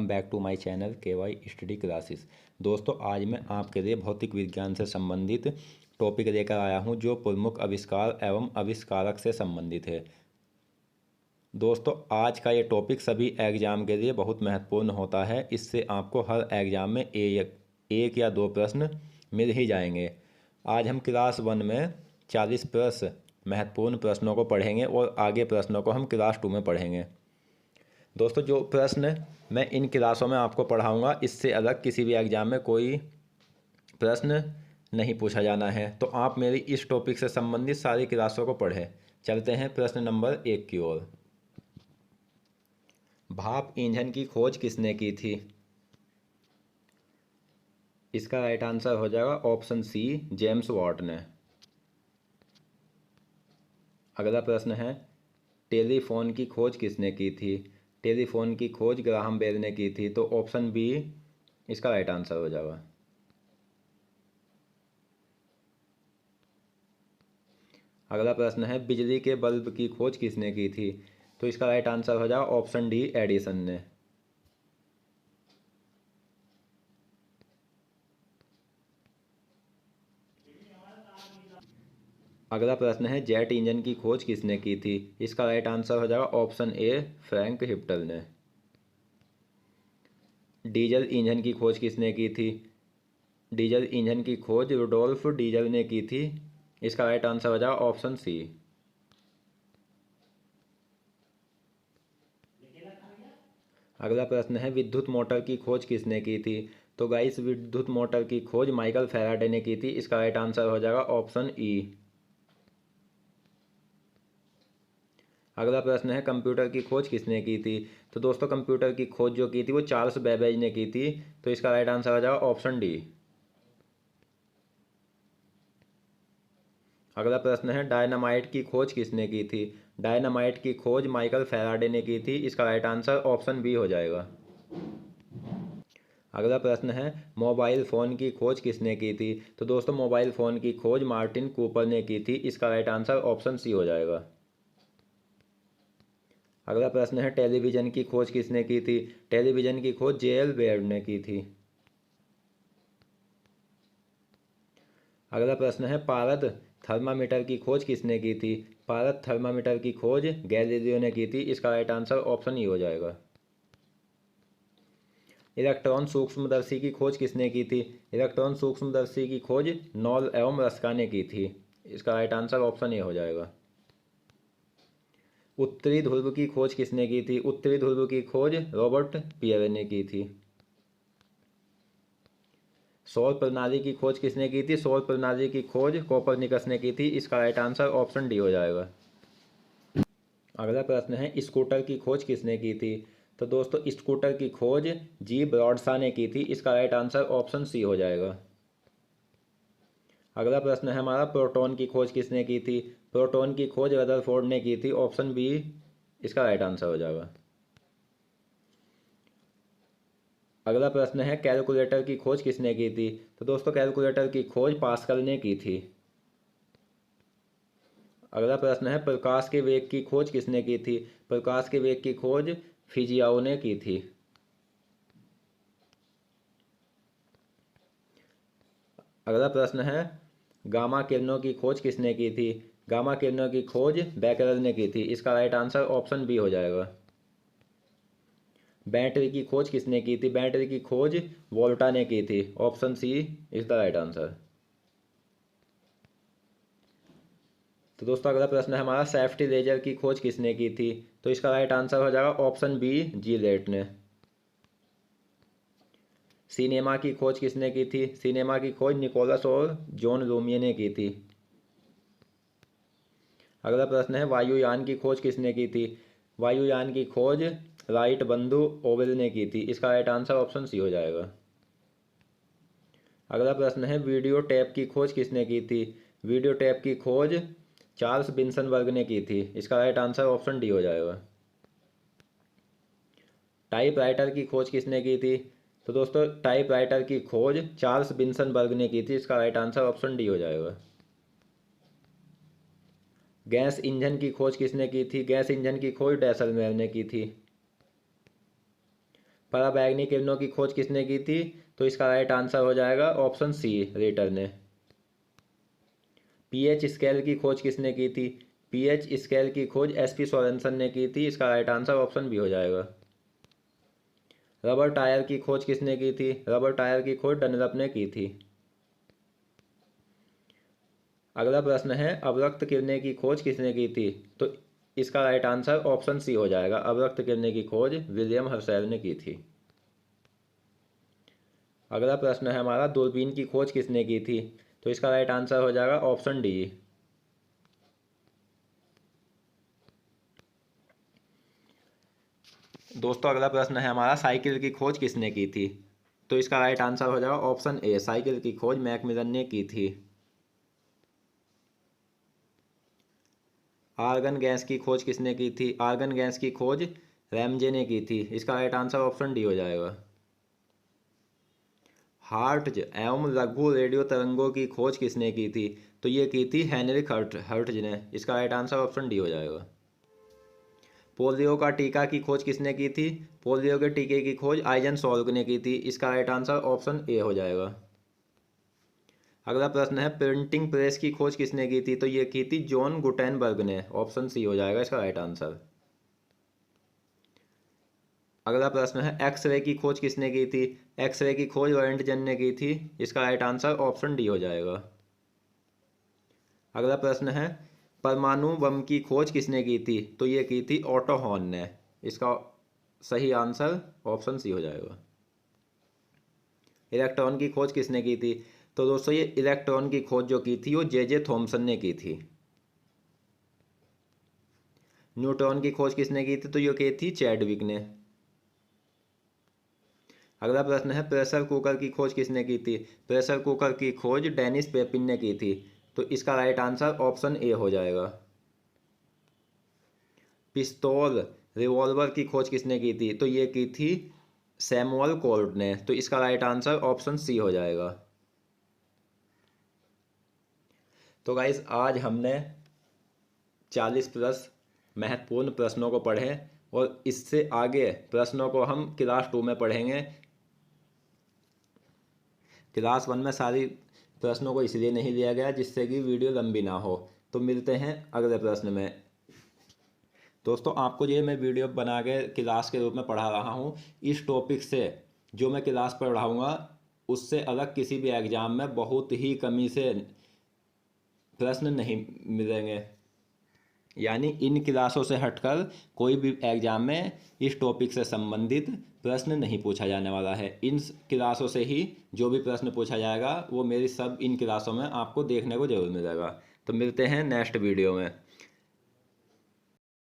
Welcome back to my channel KY study classes. दोस्तों, आज मैं आपके लिए भौतिक विज्ञान से संबंधित टॉपिक लेकर आया हूं जो प्रमुख आविष्कार एवं आविष्कारक से संबंधित है। दोस्तों, आज का ये टॉपिक सभी एग्जाम के लिए बहुत महत्वपूर्ण होता है। इससे आपको हर एग्जाम में एक या दो प्रश्न मिल ही जाएंगे। आज हम क्लास 1 में 40 प्लस महत्वपूर्ण प्रश्नों को पढ़ेंगे और आगे प्रश्नों को हम क्लास 2 में पढ़ेंगे। दोस्तों, जो प्रश्न मैं इन क्लासों में आपको पढ़ाऊंगा इससे अलग किसी भी एग्जाम में कोई प्रश्न नहीं पूछा जाना है, तो आप मेरी इस टॉपिक से संबंधित सारी क्लासों को पढ़ें। चलते हैं प्रश्न नंबर 1 की ओर। भाप ईंधन की खोज किसने की थी? इसका राइट आंसर हो जाएगा ऑप्शन सी, जेम्स वाट ने। अगला प्रश्न है, टेलीफोन की खोज किसने की थी? टेलीफोन की खोज ग्राहम बेल ने की थी, तो ऑप्शन बी इसका राइट आंसर हो जाएगा। अगला प्रश्न है, बिजली के बल्ब की खोज किसने की थी? तो इसका राइट आंसर हो जाएगा ऑप्शन डी, एडिसन ने। अगला प्रश्न है, जेट इंजन की खोज किसने की थी? इसका राइट आंसर हो जाएगा ऑप्शन ए, फ्रैंक हिप्टल ने। डीजल इंजन की खोज किसने की थी? डीजल इंजन की खोज रुडोल्फ डीजल ने की थी। इसका राइट आंसर हो जाएगा ऑप्शन सी। अगला प्रश्न है, विद्युत मोटर की खोज किसने की थी? तो गाइस, विद्युत मोटर की खोज माइकल फैराडे ने की थी। इसका राइट आंसर हो जाएगा ऑप्शन ई। अगला प्रश्न है, कंप्यूटर की खोज किसने की थी? तो दोस्तों, कंप्यूटर की खोज जो की थी वो चार्ल्स बेबेज ने की थी। तो इसका राइट आंसर हो जाएगा ऑप्शन डी। अगला प्रश्न है, डायनामाइट की खोज किसने की थी? डायनामाइट की खोज माइकल फैराडे ने की थी। इसका राइट आंसर ऑप्शन बी हो जाएगा। अगला प्रश्न है, मोबाइल फ़ोन की खोज किसने की थी? तो दोस्तों, मोबाइल फ़ोन की खोज मार्टिन कूपर ने की थी। इसका राइट आंसर ऑप्शन सी हो जाएगा। अगला प्रश्न है, टेलीविज़न की खोज किसने की थी? टेलीविज़न की खोज JL बेयर ने की थी। अगला प्रश्न है, पारद थर्मामीटर की खोज किसने की थी? पारद थर्मामीटर की खोज गैलीलियो ने की थी। इसका राइट आंसर ऑप्शन ई हो जाएगा। इलेक्ट्रॉन सूक्ष्मदर्शी की खोज किसने की थी? इलेक्ट्रॉन सूक्ष्मदर्शी की खोज नॉल एवं रस्का ने की थी। इसका राइट आंसर ऑप्शन ए हो जाएगा। उत्तरी ध्रुव की खोज किसने की थी? उत्तरी ध्रुव की खोज रॉबर्ट पियरे ने की थी। सौर प्रणाली की खोज किसने की थी? सौर प्रणाली की खोज कोपरनिकस ने की थी। इसका राइट आंसर ऑप्शन डी हो जाएगा। अगला प्रश्न है, स्कूटर की खोज किसने की थी? तो दोस्तों, स्कूटर की खोज जी ब्रॉडशा ने की थी। इसका राइट आंसर ऑप्शन सी हो जाएगा। अगला प्रश्न है हमारा, प्रोटॉन की खोज किसने की थी? प्रोटॉन की खोज रदरफोर्ड ने की थी। ऑप्शन बी इसका राइट आंसर हो जाएगा। अगला प्रश्न है, कैलकुलेटर की खोज किसने की थी? तो दोस्तों, कैलकुलेटर की खोज पास्कल ने की थी। अगला प्रश्न है, प्रकाश के वेग की खोज किसने की थी? प्रकाश के वेग की खोज फिजियाओ ने की थी। अगला प्रश्न है, गामा किरणों की खोज किसने की थी? गामा किरणों की खोज बैकरल ने की थी। इसका राइट आंसर ऑप्शन बी हो जाएगा। बैटरी की खोज किसने की थी? बैटरी की खोज वोल्टा ने की थी। Option C is the right answer. तो दोस्तों, अगला प्रश्न है हमारा, सेफ्टी रेजर की खोज किसने की थी? तो इसका राइट आंसर हो जाएगा ऑप्शन बी, जीलेट ने। सिनेमा की खोज किसने की थी? सिनेमा की खोज निकोलस और जॉन रोमियो ने की थी। अगला प्रश्न है, वायुयान की खोज किसने की थी? वायुयान की खोज राइट बंधु ओवेल ने की थी। इसका राइट आंसर ऑप्शन सी हो जाएगा। अगला प्रश्न है, वीडियो टेप की खोज किसने की थी? वीडियो टेप की खोज चार्ल्स बिन्सनबर्ग ने की थी। इसका राइट आंसर ऑप्शन डी हो जाएगा। टाइपराइटर की खोज किसने की थी? तो दोस्तों, टाइपराइटर की खोज चार्ल्स बिन्सनबर्ग ने की थी। इसका राइट आंसर ऑप्शन डी हो जाएगा। गैस इंजन की खोज किसने की थी? गैस इंजन की खोज डैसलमेर ने की थी। पराबैंगनी किरणों की खोज किसने की थी? तो इसका राइट आंसर हो जाएगा ऑप्शन सी, रेटर ने। पीएच स्केल की खोज किसने की थी? पीएच स्केल की खोज एसपी सोरेनसन ने की थी। इसका राइट आंसर ऑप्शन बी हो जाएगा। रबर टायर की खोज किसने की थी? रबर टायर की खोज डनलप ने की थी। अगला प्रश्न है, अवरक्त किरणें की खोज किसने की थी? तो इसका राइट आंसर ऑप्शन सी हो जाएगा। अवरक्त किरणें की खोज विलियम हर्शेल ने की थी। अगला प्रश्न है हमारा, दूरबीन की खोज किसने की थी? तो इसका राइट आंसर हो जाएगा ऑप्शन डी। दोस्तों अगला प्रश्न है हमारा, साइकिल की खोज किसने की थी? तो इसका राइट आंसर हो जाएगा ऑप्शन ए, साइकिल की खोज मैकमिलन ने की थी। आर्गन गैस की खोज किसने की थी? आर्गन गैस की खोज रैमजे ने की थी। इसका राइट आंसर ऑप्शन डी हो जाएगा। हार्ट्ज एवं लघु रेडियो तरंगों की खोज किसने की थी? तो ये की थी हेनरिक हर्ट्ज ने। इसका राइट आंसर ऑप्शन डी हो जाएगा। पोलियो का टीका की खोज किसने की थी? पोलियो के टीके की खोज आइजन सॉल्क ने की थी। इसका राइट आंसर ऑप्शन ए हो जाएगा। अगला प्रश्न है, प्रिंटिंग प्रेस की खोज किसने की थी? तो ये की थी जॉन गुटेनबर्ग ने। ऑप्शन सी हो जाएगा इसका राइट आंसर। अगला प्रश्न है, एक्सरे की खोज किसने की थी? एक्सरे की खोज रोएंटजन ने की थी। इसका राइट आंसर ऑप्शन डी हो जाएगा। अगला प्रश्न है, परमाणु बम की खोज किसने की थी? तो ये की थी ऑटो हॉर्न ने। इसका सही आंसर ऑप्शन सी हो जाएगा। इलेक्ट्रॉन की खोज किसने की थी? तो दोस्तों ये इलेक्ट्रॉन की खोज जो की थी वो जे थॉमसन ने की थी। न्यूट्रॉन की खोज किसने की थी? तो ये की थी चैडविक ने। अगला प्रश्न है, प्रेशर कुकर की खोज किसने की थी? प्रेशर कुकर की खोज डेनिस पेपिन ने की थी। तो इसका राइट आंसर ऑप्शन ए हो जाएगा। पिस्तौल रिवॉल्वर की खोज किसने की थी? तो ये की थी सैमुअल कोल्ट ने। तो इसका राइट आंसर ऑप्शन सी हो जाएगा। तो गाइस आज हमने 40 प्लस महत्वपूर्ण प्रश्नों को पढ़े और इससे आगे प्रश्नों को हम क्लास 2 में पढ़ेंगे। क्लास 1 में सारी प्रश्नों को इसलिए नहीं लिया गया जिससे कि वीडियो लंबी ना हो। तो मिलते हैं अगले प्रश्न में। दोस्तों आपको ये मैं वीडियो बना के क्लास के रूप में पढ़ा रहा हूँ। इस टॉपिक से जो मैं क्लास पर पढ़ाऊँगा उससे अलग किसी भी एग्ज़ाम में बहुत ही कमी से प्रश्न नहीं मिलेंगे। यानी इन क्लासों से हटकर कोई भी एग्जाम में इस टॉपिक से संबंधित प्रश्न नहीं पूछा जाने वाला है। इन क्लासों से ही जो भी प्रश्न पूछा जाएगा वो मेरी सब इन क्लासों में आपको देखने को जरूर मिलेगा। तो मिलते हैं नेक्स्ट वीडियो में।